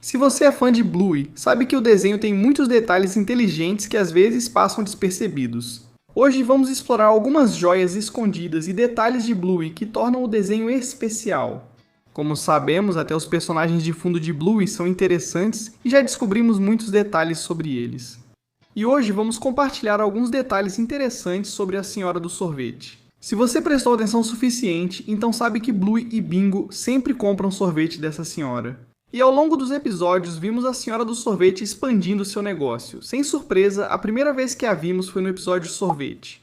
Se você é fã de Bluey, sabe que o desenho tem muitos detalhes inteligentes que às vezes passam despercebidos. Hoje vamos explorar algumas joias escondidas e detalhes de Bluey que tornam o desenho especial. Como sabemos, até os personagens de fundo de Bluey são interessantes e já descobrimos muitos detalhes sobre eles. E hoje vamos compartilhar alguns detalhes interessantes sobre a Senhora do Sorvete. Se você prestou atenção o suficiente, então sabe que Bluey e Bingo sempre compram sorvete dessa senhora. E ao longo dos episódios vimos a Senhora do Sorvete expandindo seu negócio. Sem surpresa, a primeira vez que a vimos foi no episódio Sorvete.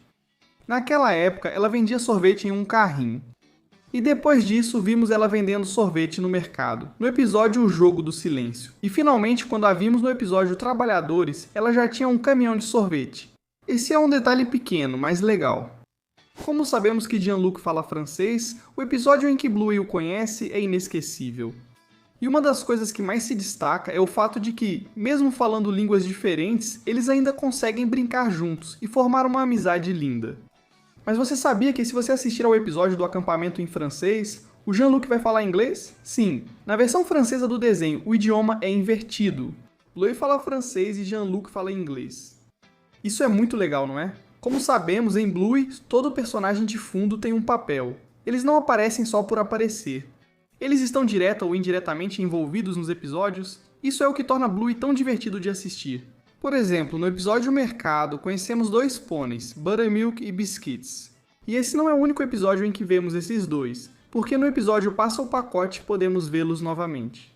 Naquela época, ela vendia sorvete em um carrinho. E depois disso, vimos ela vendendo sorvete no mercado, no episódio O Jogo do Silêncio. E finalmente, quando a vimos no episódio Trabalhadores, ela já tinha um caminhão de sorvete. Esse é um detalhe pequeno, mas legal. Como sabemos que Jean-Luc fala francês, o episódio em que Bluey o conhece é inesquecível. E uma das coisas que mais se destaca é o fato de que, mesmo falando línguas diferentes, eles ainda conseguem brincar juntos e formar uma amizade linda. Mas você sabia que se você assistir ao episódio do acampamento em francês, o Jean-Luc vai falar inglês? Sim, na versão francesa do desenho, o idioma é invertido. Bluey fala francês e Jean-Luc fala inglês. Isso é muito legal, não é? Como sabemos, em Bluey, todo personagem de fundo tem um papel. Eles não aparecem só por aparecer. Eles estão direta ou indiretamente envolvidos nos episódios. Isso é o que torna Bluey tão divertido de assistir. Por exemplo, no episódio Mercado, conhecemos dois pôneis, Buttermilk e Biscuits. E esse não é o único episódio em que vemos esses dois, porque no episódio Passa o Pacote podemos vê-los novamente.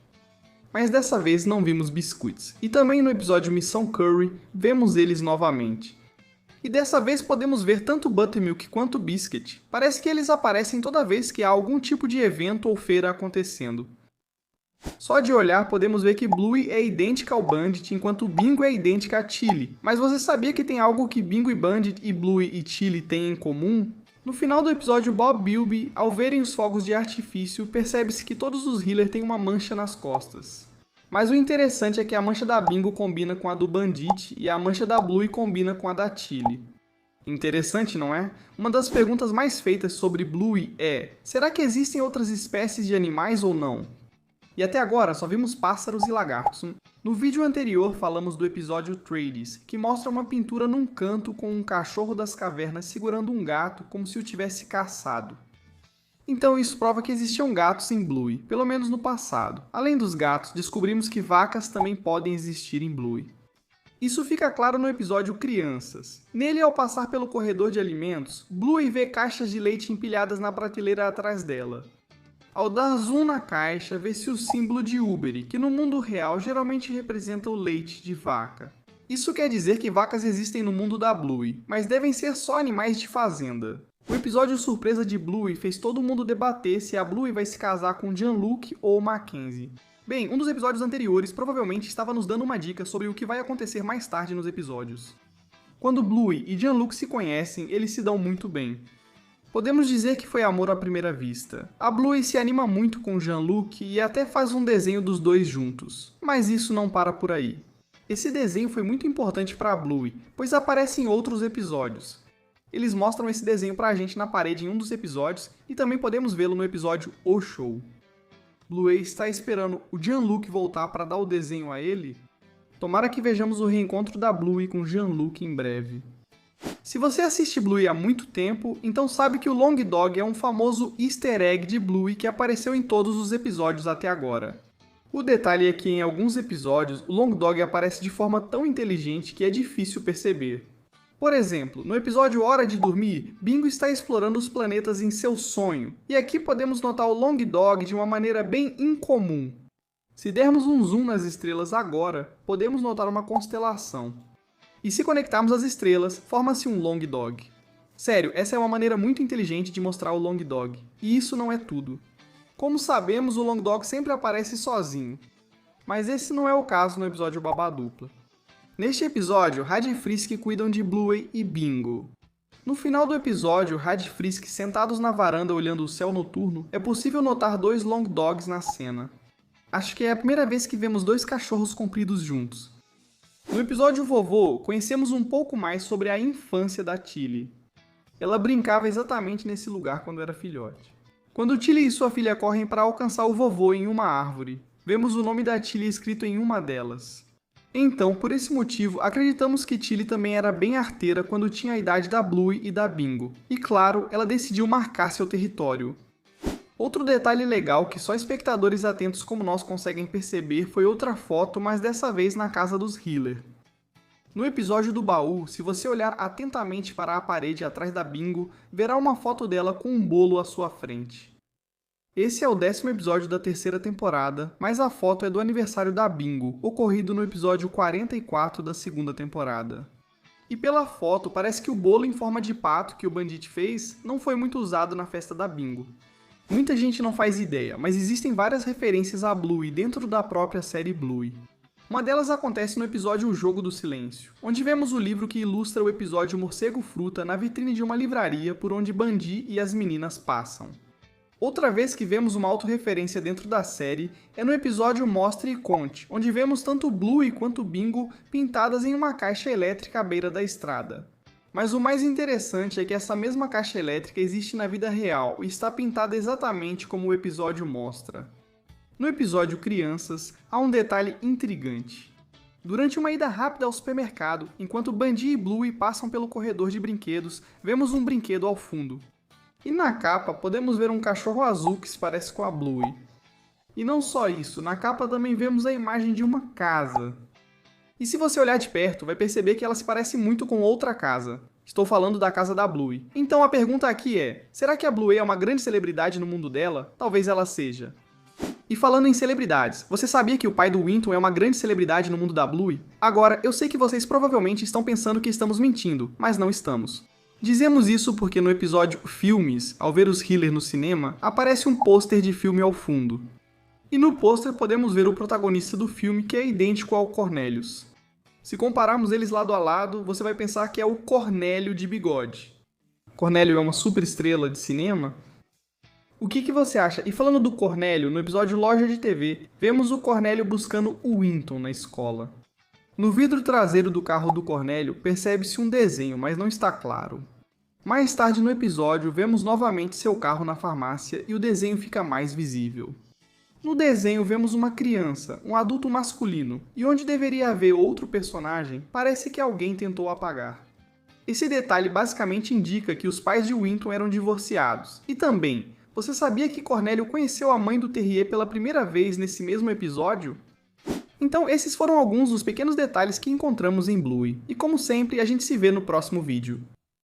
Mas dessa vez não vimos Biscuits. E também no episódio Missão Curry, vemos eles novamente. E dessa vez podemos ver tanto Buttermilk quanto Biscuit. Parece que eles aparecem toda vez que há algum tipo de evento ou feira acontecendo. Só de olhar podemos ver que Bluey é idêntica ao Bandit, enquanto Bingo é idêntica a Chili. Mas você sabia que tem algo que Bingo e Bandit e Bluey e Chili têm em comum? No final do episódio Bob Bilby, ao verem os fogos de artifício, percebe-se que todos os Heeler têm uma mancha nas costas. Mas o interessante é que a mancha da Bingo combina com a do Bandit e a mancha da Bluey combina com a da Chili. Interessante, não é? Uma das perguntas mais feitas sobre Bluey é: será que existem outras espécies de animais ou não? E até agora só vimos pássaros e lagartos. No vídeo anterior falamos do episódio Trades, que mostra uma pintura num canto com um cachorro das cavernas segurando um gato como se o tivesse caçado. Então isso prova que existiam gatos em Bluey, pelo menos no passado. Além dos gatos, descobrimos que vacas também podem existir em Bluey. Isso fica claro no episódio Crianças. Nele, ao passar pelo corredor de alimentos, Bluey vê caixas de leite empilhadas na prateleira atrás dela. Ao dar zoom na caixa, vê-se o símbolo de Ubery, que no mundo real geralmente representa o leite de vaca. Isso quer dizer que vacas existem no mundo da Bluey, mas devem ser só animais de fazenda. O episódio surpresa de Bluey fez todo mundo debater se a Bluey vai se casar com Jean-Luc ou Mackenzie. Bem, um dos episódios anteriores provavelmente estava nos dando uma dica sobre o que vai acontecer mais tarde nos episódios. Quando Bluey e Jean-Luc se conhecem, eles se dão muito bem. Podemos dizer que foi amor à primeira vista. A Bluey se anima muito com Jean-Luc e até faz um desenho dos dois juntos. Mas isso não para por aí. Esse desenho foi muito importante para a Bluey, pois aparece em outros episódios. Eles mostram esse desenho pra gente na parede em um dos episódios e também podemos vê-lo no episódio O Show. Bluey está esperando o Jean-Luc voltar para dar o desenho a ele? Tomara que vejamos o reencontro da Bluey com Jean-Luc em breve. Se você assiste Bluey há muito tempo, então sabe que o Long Dog é um famoso easter egg de Bluey que apareceu em todos os episódios até agora. O detalhe é que em alguns episódios o Long Dog aparece de forma tão inteligente que é difícil perceber. Por exemplo, no episódio Hora de Dormir, Bingo está explorando os planetas em seu sonho, e aqui podemos notar o Long Dog de uma maneira bem incomum. Se dermos um zoom nas estrelas agora, podemos notar uma constelação. E se conectarmos as estrelas, forma-se um Long Dog. Sério, essa é uma maneira muito inteligente de mostrar o Long Dog. E isso não é tudo. Como sabemos, o Long Dog sempre aparece sozinho. Mas esse não é o caso no episódio Babadupla. Neste episódio, Rad e Frisk cuidam de Bluey e Bingo. No final do episódio, Rad e Frisk sentados na varanda olhando o céu noturno, é possível notar dois Long Dogs na cena. Acho que é a primeira vez que vemos dois cachorros compridos juntos. No episódio Vovô, conhecemos um pouco mais sobre a infância da Tilly. Ela brincava exatamente nesse lugar quando era filhote. Quando Tilly e sua filha correm para alcançar o vovô em uma árvore. Vemos o nome da Tilly escrito em uma delas. Então, por esse motivo, acreditamos que Tilly também era bem arteira quando tinha a idade da Bluey e da Bingo. E claro, ela decidiu marcar seu território. Outro detalhe legal que só espectadores atentos como nós conseguem perceber foi outra foto, mas dessa vez na casa dos Hiller. No episódio do baú, se você olhar atentamente para a parede atrás da Bingo, verá uma foto dela com um bolo à sua frente. Esse é o 10º episódio da terceira temporada, mas a foto é do aniversário da Bingo, ocorrido no episódio 44 da segunda temporada. E pela foto, parece que o bolo em forma de pato que o Bandit fez não foi muito usado na festa da Bingo. Muita gente não faz ideia, mas existem várias referências a Bluey dentro da própria série Bluey. Uma delas acontece no episódio O Jogo do Silêncio, onde vemos o livro que ilustra o episódio Morcego Fruta na vitrine de uma livraria por onde Bandi e as meninas passam. Outra vez que vemos uma autorreferência dentro da série é no episódio Mostre e Conte, onde vemos tanto Bluey quanto Bingo pintadas em uma caixa elétrica à beira da estrada. Mas o mais interessante é que essa mesma caixa elétrica existe na vida real e está pintada exatamente como o episódio mostra. No episódio Crianças, há um detalhe intrigante. Durante uma ida rápida ao supermercado, enquanto Bandi e Bluey passam pelo corredor de brinquedos, vemos um brinquedo ao fundo. E na capa, podemos ver um cachorro azul que se parece com a Bluey. E não só isso, na capa também vemos a imagem de uma casa. E se você olhar de perto, vai perceber que ela se parece muito com outra casa. Estou falando da casa da Bluey. Então a pergunta aqui é, será que a Bluey é uma grande celebridade no mundo dela? Talvez ela seja. E falando em celebridades, você sabia que o pai do Winton é uma grande celebridade no mundo da Bluey? Agora, eu sei que vocês provavelmente estão pensando que estamos mentindo, mas não estamos. Dizemos isso porque no episódio Filmes, ao ver os Hiller no cinema, aparece um pôster de filme ao fundo. E no pôster podemos ver o protagonista do filme que é idêntico ao Cornelius. Se compararmos eles lado a lado, você vai pensar que é o Cornélio de bigode. Cornélio é uma superestrela de cinema? O que você acha? E falando do Cornélio, no episódio Loja de TV, vemos o Cornélio buscando o Winton na escola. No vidro traseiro do carro do Cornélio, percebe-se um desenho, mas não está claro. Mais tarde no episódio, vemos novamente seu carro na farmácia e o desenho fica mais visível. No desenho vemos uma criança, um adulto masculino, e onde deveria haver outro personagem, parece que alguém tentou apagar. Esse detalhe basicamente indica que os pais de Winton eram divorciados. E também, você sabia que Cornélio conheceu a mãe do Terrier pela primeira vez nesse mesmo episódio? Então esses foram alguns dos pequenos detalhes que encontramos em Bluey, e como sempre a gente se vê no próximo vídeo.